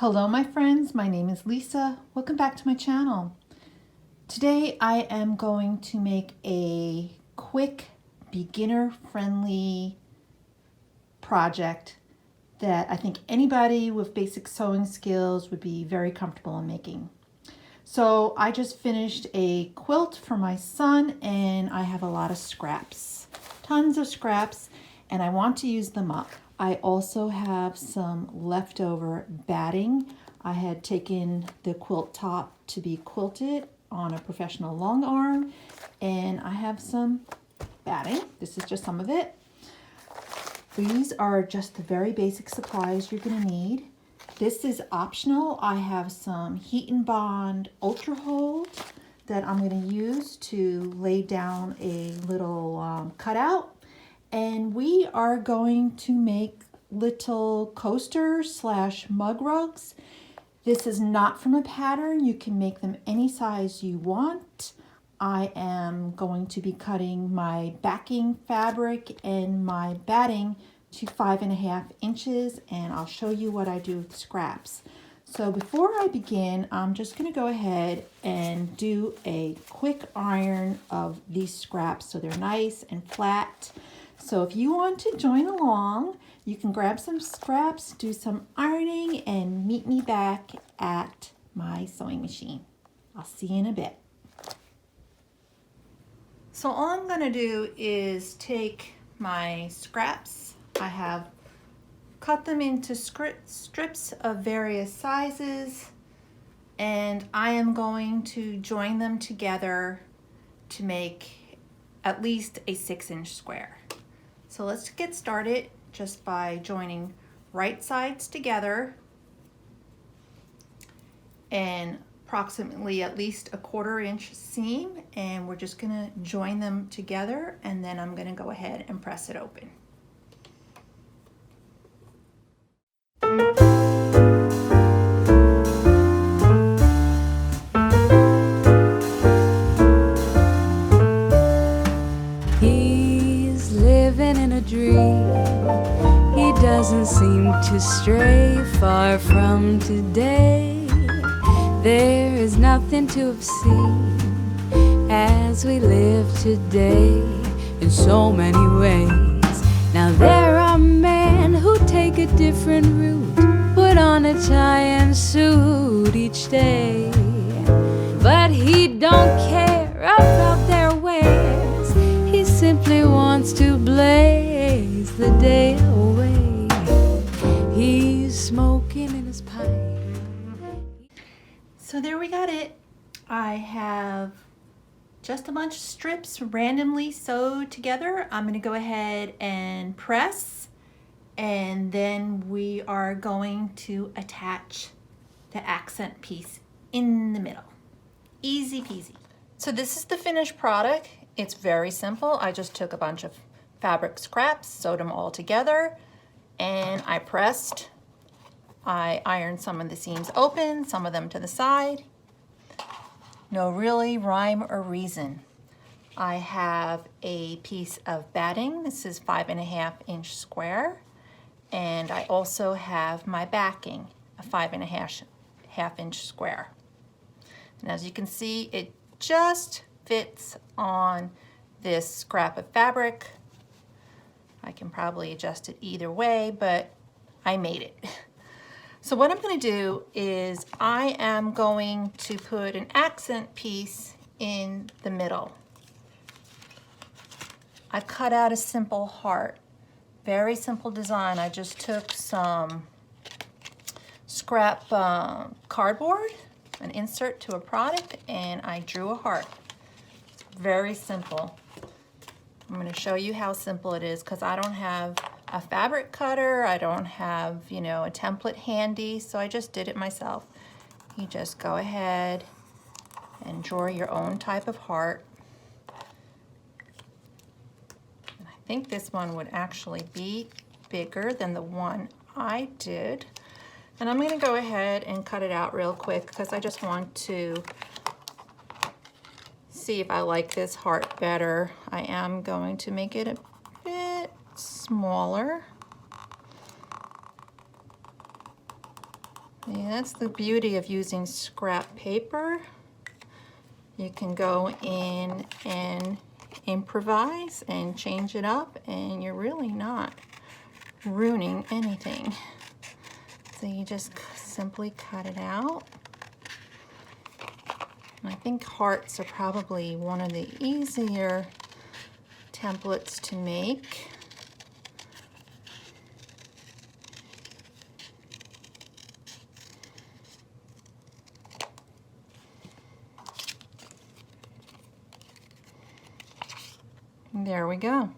Hello my friends, my name is Lisa. Welcome back to my channel. Today I am going to make a quick beginner friendly project that I think anybody with basic sewing skills would be very comfortable in making. So I just finished a quilt for my son and I have a lot of scraps, tons of scraps, and I want to use them up. I also have some leftover batting. I had taken the quilt top to be quilted on a professional long arm, and I have some batting. This is just some of it. These are just the very basic supplies you're going to need. This is optional. I have some Heat and Bond Ultra Hold that I'm going to use to lay down a little cutout. And we are going to make little coasters / mug rugs. This is not from a pattern. You can make them any size you want. I am going to be cutting my backing fabric and my batting to 5.5 inches, and I'll show you what I do with scraps. So before I begin, I'm just going to go ahead and do a quick iron of these scraps so they're nice and flat. So if you want to join along, you can grab some scraps, do some ironing, and meet me back at my sewing machine. I'll see you in a bit. So all I'm going to do is take my scraps. I have cut them into strips of various sizes, and I am going to join them together to make at least a 6-inch square. So let's get started just by joining right sides together and approximately at least a 1/4 inch seam, and we're just going to join them together, and then I'm going to go ahead and press it open. He's living in a dream. He doesn't seem to stray far from today. There is nothing to have seen as we live today in so many ways. Now there are men who take a different route, put on a tie and suit each day, but he don't care about their ways. He simply wants to blaze the day away. He's smoking in his pipe. So there we got it. I have just a bunch of strips randomly sewed together. I'm going to go ahead and press, and then we are going to attach the accent piece in the middle. Easy peasy. So this is the finished product. It's very simple. I just took a bunch of fabric scraps, sewed them all together, and I pressed. I ironed some of the seams open, some of them to the side. No really rhyme or reason. I have a piece of batting. This is 5.5 inch square. And I also have my backing, a 5.5 inch square. And as you can see, it just fits on this scrap of fabric. I can probably adjust it either way, but I made it. So what I'm going to do is I am going to put an accent piece in the middle. I cut out a simple heart. Very simple design. I just took some scrap cardboard, an insert to a product, and I drew a heart. It's very simple. I'm going to show you how simple it is because I don't have a fabric cutter. I don't have, a template handy, so I just did it myself. You just go ahead and draw your own type of heart. And I think this one would actually be bigger than the one I did. And I'm going to go ahead and cut it out real quick because I just want to see if I like this heart better. I am going to make it a bit smaller. Yeah, that's the beauty of using scrap paper. You can go in and improvise and change it up, and you're really not ruining anything. So you just simply cut it out. And I think hearts are probably one of the easier templates to make. There we go.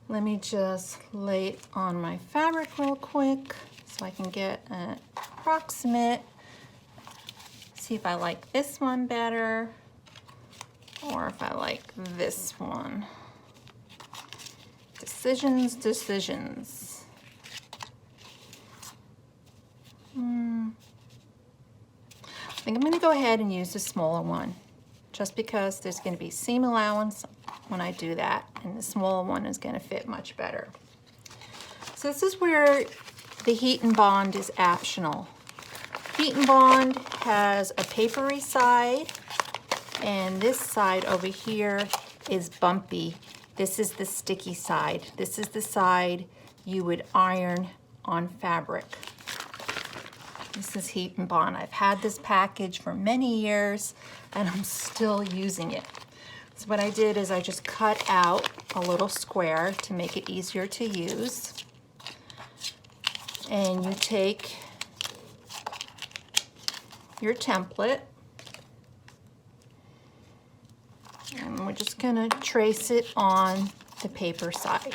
Let me just lay it on my fabric real quick so I can get an approximate. See if I like this one better or if I like this one. Decisions, decisions. I think I'm going to go ahead and use the smaller one, just because there's going to be seam allowance when I do that, and the smaller one is going to fit much better. So this is where the heat and bond is optional. Heat and bond has a papery side, and this side over here is bumpy. This is the sticky side. This is the side you would iron on fabric. This is heat and bond. I've had this package for many years and I'm still using it. So what I did is I just cut out a little square to make it easier to use. And you take your template and we're just gonna trace it on the paper side.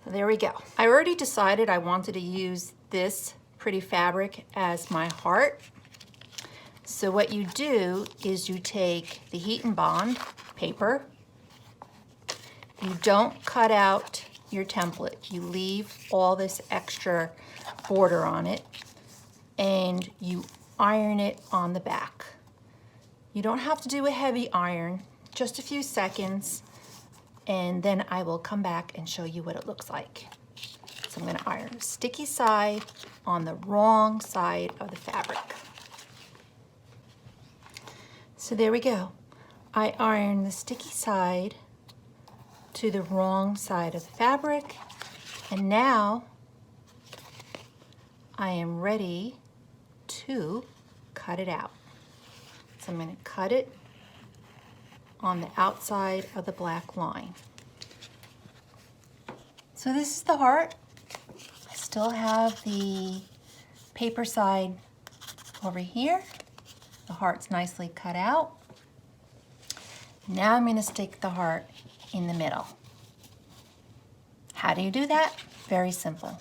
There we go. I already decided I wanted to use this pretty fabric as my heart. So what you do is you take the heat and bond paper. You don't cut out your template. You leave all this extra border on it and you iron it on the back. You don't have to do a heavy iron, just a few seconds, and then I will come back and show you what it looks like. So I'm going to iron the sticky side on the wrong side of the fabric. So there we go. I ironed the sticky side to the wrong side of the fabric, and now I am ready to cut it out. So I'm going to cut it on the outside of the black line. So this is the heart. I still have the paper side over here. The heart's nicely cut out. Now I'm going to stick the heart in the middle. How do you do that? Very simple.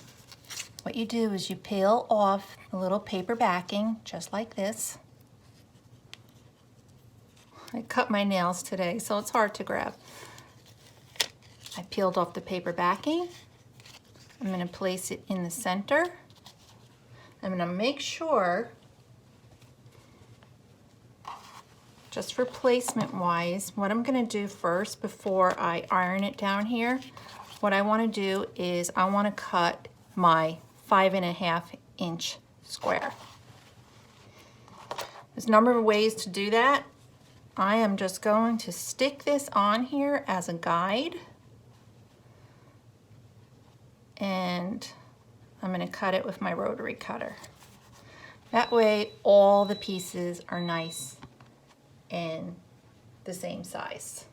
What you do is you peel off the little paper backing, just like this. I cut my nails today, so it's hard to grab. I peeled off the paper backing. I'm going to place it in the center. I'm going to make sure, just for placement wise, what I'm going to do first before I iron it down here, what I want to do is I want to cut my 5.5 inch square. There's a number of ways to do that. I am just going to stick this on here as a guide, and I'm going to cut it with my rotary cutter. That way all the pieces are nice and the same size.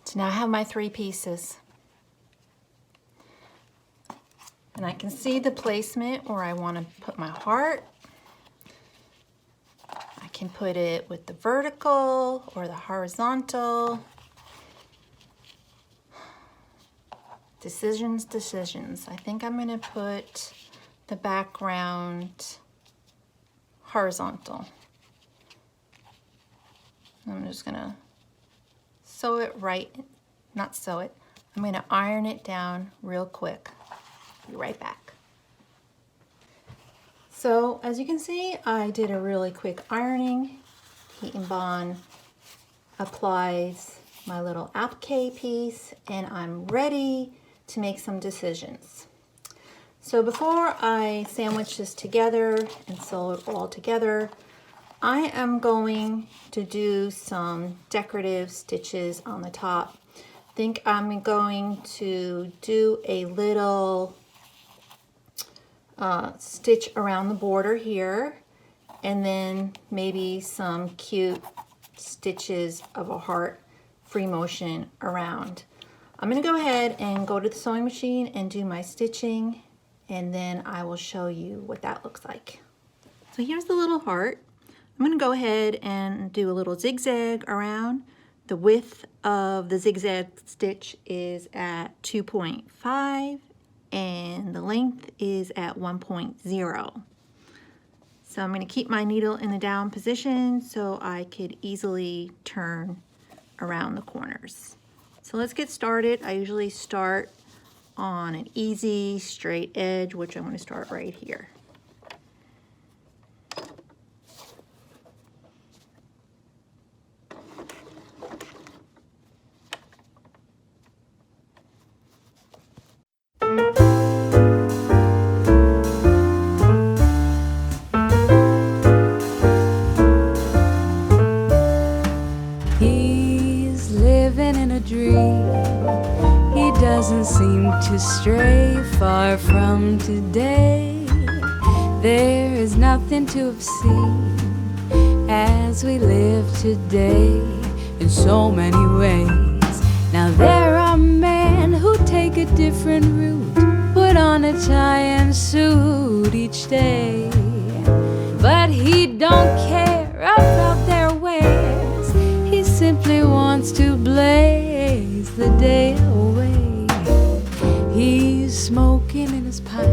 So now I have my 3 pieces. And I can see the placement where I want to put my heart. I can put it with the vertical or the horizontal. Decisions, decisions. I think I'm going to put the background horizontal. I'm just gonna sew it right, not sew it, I'm gonna iron it down real quick. Be right back. So as you can see, I did a really quick ironing. Heat and Bond applies my little applique piece, and I'm ready to make some decisions. So before I sandwich this together and sew it all together, I am going to do some decorative stitches on the top. I think I'm going to do a little stitch around the border here, and then maybe some cute stitches of a heart free motion around. I'm going to go ahead and go to the sewing machine and do my stitching, and then I will show you what that looks like. So here's the little heart. I'm going to go ahead and do a little zigzag around. The width of the zigzag stitch is at 2.5 and the length is at 1.0. So I'm going to keep my needle in the down position so I could easily turn around the corners. So let's get started. I usually start on an easy straight edge, which I'm going to start right here. He's living in a dream. He doesn't seem to stray far from today. There is nothing to have seen as we live today in so many ways. Now there are men who take a different route, put on a tie and suit each day, but he don't care about their ways. He simply wants to blaze the day away. He's smoking in his pipe.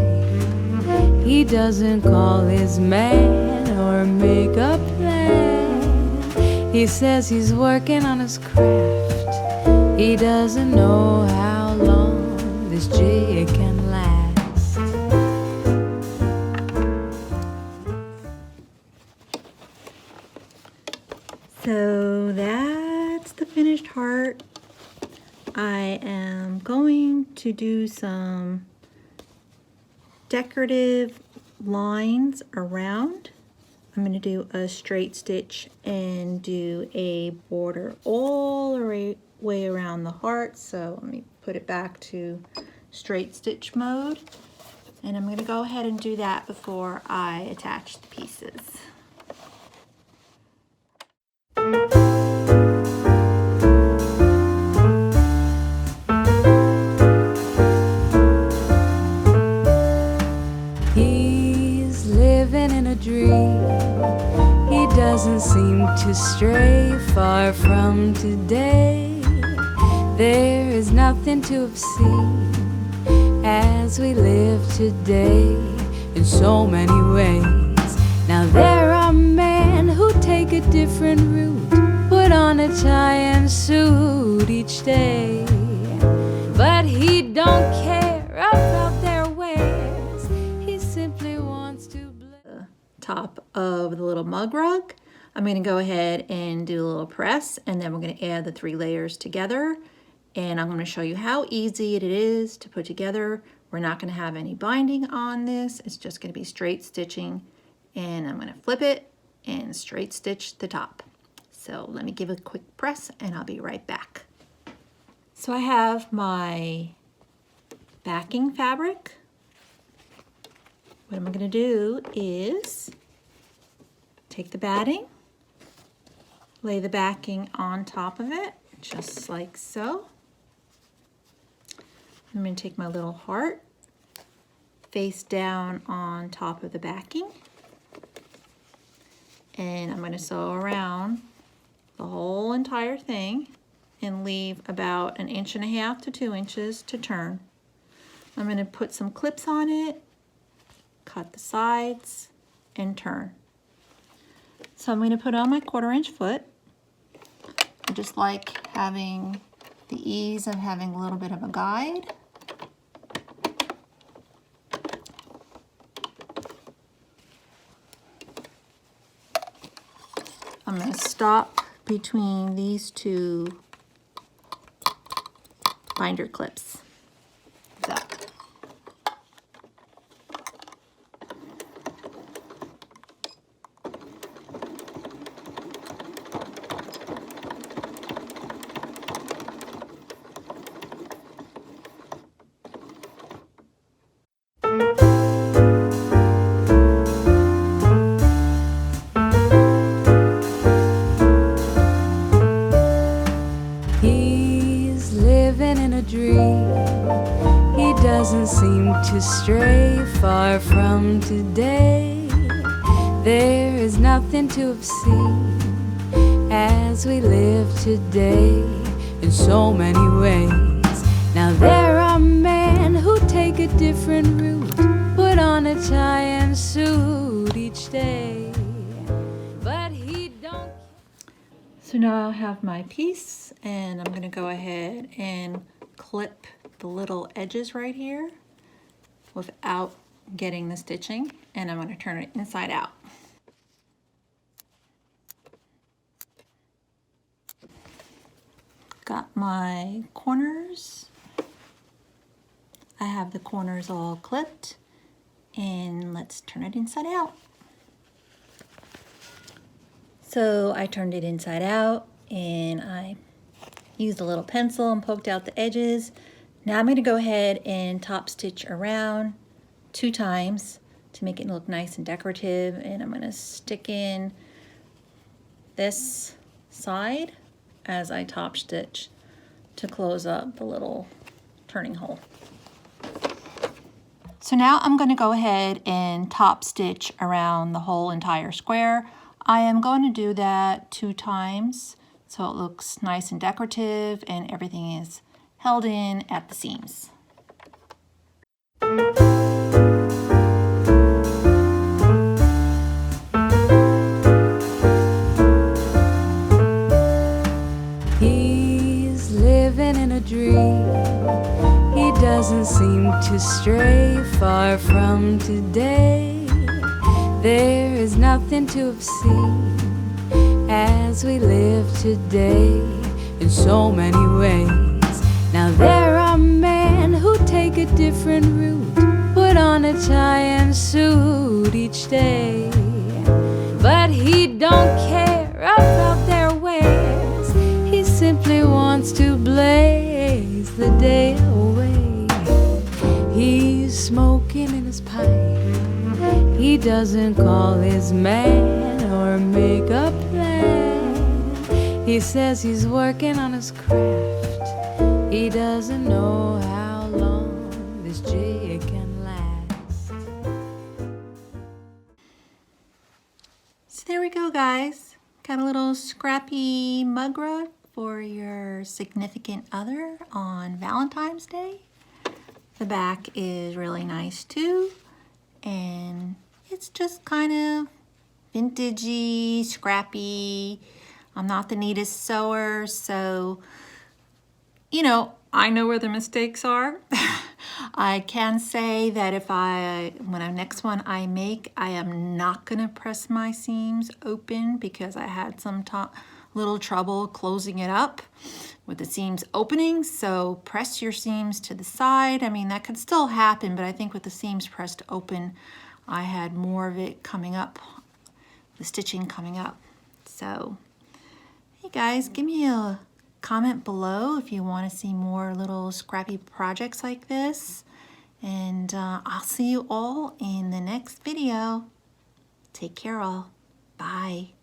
He doesn't call his man or make a plan. He says he's working on his craft. He doesn't know how long this jig can last. So that's the finished heart. I am going to do some decorative lines around. I'm going to do a straight stitch and do a border all the way around the heart. So let me put it back to straight stitch mode. And I'm going to go ahead and do that before I attach the pieces. He's living in a dream. He doesn't seem to stray far from today. There is nothing to have seen as we live today in so many ways. Now there are men who take a different route, put on a tie and suit each day, but he don't care about their ways. He simply wants to The top of the little mug rug. I'm going to go ahead and do a little press, and then we're going to add the 3 layers together, and I'm going to show you how easy it is to put together. We're not going to have any binding on this. It's just going to be straight stitching, and I'm going to flip it and straight stitch the top. So let me give a quick press and I'll be right back. So I have my backing fabric. What I'm going to do is take the batting, lay the backing on top of it, just like so. I'm going to take my little heart, face down on top of the backing, and I'm going to sew around the whole entire thing and leave about 1.5 inches to 2 inches to turn. I'm going to put some clips on it, cut the sides, and turn. So I'm going to put on my 1/4 inch foot, just like having the ease of having a little bit of a guide. I'm going to stop between these two binder clips. So. He's living in a dream. He doesn't seem to stray far from today. There is nothing to have seen as we live today in so many ways. Now there are men who take a different route, put on a tie and suit each day, but he don't. So now I have my piece, and I'm going to go ahead and clip the little edges right here without getting the stitching, and I'm going to turn it inside out. Got my corners. I have the corners all clipped, and let's turn it inside out. So I turned it inside out, and I used a little pencil and poked out the edges. Now I'm going to go ahead and top stitch around 2 times to make it look nice and decorative, and I'm going to stick in this side as I top stitch to close up the little turning hole. So now I'm going to go ahead and top stitch around the whole entire square. I am going to do that 2 times so it looks nice and decorative and everything is held in at the seams. He's living in a dream. He doesn't seem to stray far from today. There is nothing to have seen as we live today in so many ways. Now there are men who take a different route, put on a tie and suit each day, but he don't care about their wares. He simply wants to blaze the day away. He's smoking in his pipe. He doesn't call his man or make a plan. He says he's working on his craft. He doesn't know how long this jig can last. So there we go, guys. Got a little scrappy mug rug for your significant other on Valentine's Day. The back is really nice too, and it's just kind of vintagey, scrappy. I'm not the neatest sewer, so, you know, I know where the mistakes are. I can say that when the next one I make, I am not gonna press my seams open because I had some little trouble closing it up with the seams opening. So press your seams to the side. I mean, that could still happen, but I think with the seams pressed open, I had more of it coming up, the stitching coming up. So, hey guys, give me a comment below if you want to see more little scrappy projects like this. And I'll see you all in the next video. Take care all. Bye.